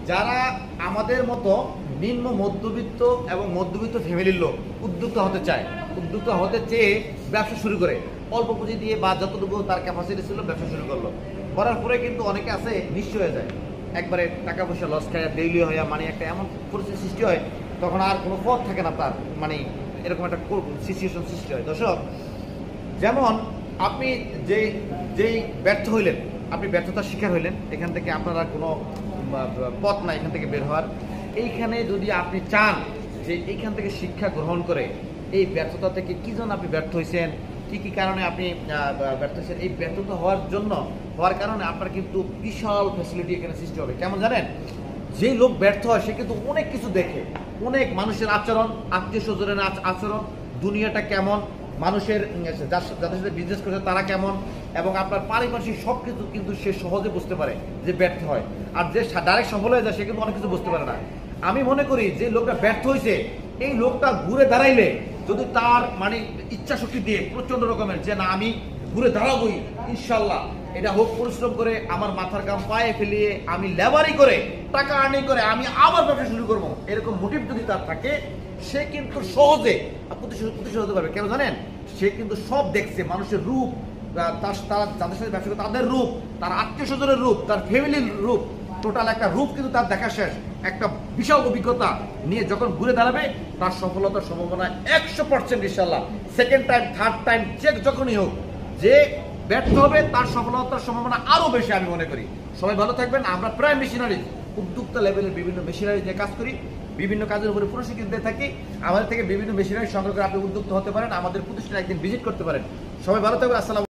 যারা আমাদের মতো নিম্ন মধ্যবিত্ত এবং মধ্যবিত্ত ফ্যামিলির লোক উদ্যোক্তা হতে চায়, উদ্যোক্তা হতে চেয়ে ব্যবসা শুরু করে অল্প পুঁজি দিয়ে বা যতটুকু তার ক্যাপাসিটি ছিল ব্যবসা শুরু করলো, করার পরে কিন্তু অনেকে আছে নিঃস্ব হয়ে যায়, একবারে টাকা পয়সা লস খায়, দেউলিয়া হয়ে মানে একটা এমন পরিস্থিতি সৃষ্টি হয় তখন আর কোনো পথ থাকে না তার, মানে এরকম একটা সিচুয়েশন সৃষ্টি হয়। দর্শক, যেমন আপনি যেই ব্যর্থ হইলেন, আপনি ব্যর্থতার শিকার হইলেন, এখান থেকে আপনার আর কোনো পথ না এখান থেকে বের হওয়ার। এইখানে যদি আপনি চান যে এইখান থেকে শিক্ষা গ্রহণ করে এই ব্যর্থতা থেকে কি জন্য আপনি ব্যর্থ হয়েছেন, কি কি কারণে আপনি ব্যর্থ হয়েছেন, এই ব্যর্থতা হওয়ার কারণে আপনার কিন্তু বিশাল ফ্যাসিলিটি এখানে সৃষ্টি হবে। কেমন জানেন, যে লোক ব্যর্থ হয় সে কিন্তু অনেক কিছু দেখে, অনেক মানুষের আচরণ, আত্মীয় স্বজনের আচরণ, দুনিয়াটা কেমন, মানুষের যাদের সাথে বিজনেস করছে তারা কেমন, এবং আপনার পারিপার্শ্বিক সব কিছু কিন্তু সে সহজে বুঝতে পারে যে ব্যর্থ হয়। আর যে ডাইরেক্ট সফল হয়ে যায় সে কিন্তু অনেক কিছু বুঝতে পারে না। আমি মনে করি যে লোকটা ব্যর্থ হয়েছে, এই লোকটা ঘুরে দাঁড়াইলে যদি তার মানে ইচ্ছা শক্তি দিয়ে প্রচন্ড রকমের যে না আমি ঘুরে দাঁড়াবোই ইনশাল্লাহ, এটা হোক পরিশ্রম করে আমার মাথার কাম পায়ে ফেলিয়ে আমি লেবারি করে টাকা আর্নিং করে আমি আবার ব্যবসা শুরু করবো, এরকম মোটিভ যদি তার থাকে সে কিন্তু সহজে প্রতিষ্ঠিত হতে পারবে। কেন জানেন, সে কিন্তু সব দেখছে, মানুষের রূপ, তারা যাদের সাথে ব্যবসা করে তাদের রূপ, তার আত্মীয় স্বজনের রূপ, তার ফ্যামিলির রূপ, টোটাল একটা রূপ কিন্তু তার দেখা শেষ। একটা বিশাল অভিজ্ঞতা নিয়ে যখন ঘুরে দাঁড়াবে তার সফলতার সম্ভাবনা 100% ইনশাল্লাহ। Second time third time check যখনই হোক, যে ব্যর্থ হবে তার সফলতার সম্ভাবনা আরো বেশি আমি মনে করি। সবাই ভালো থাকবেন। আমরা প্রায় মেশিনারি উদ্যোক্তা লেভেলের বিভিন্ন মেশিনারি নিয়ে কাজ করি, বিভিন্ন কাজের উপরে প্রশিক্ষণ দিয়ে থাকি। আমাদের থেকে বিভিন্ন মেশিনারি সংগ্রহ করে আপনি উদ্যোক্তা হতে পারেন, আমাদের প্রতিষ্ঠানে একদিন ভিজিট করতে পারেন। সবাই ভালো থাকবেন। আসসালাম।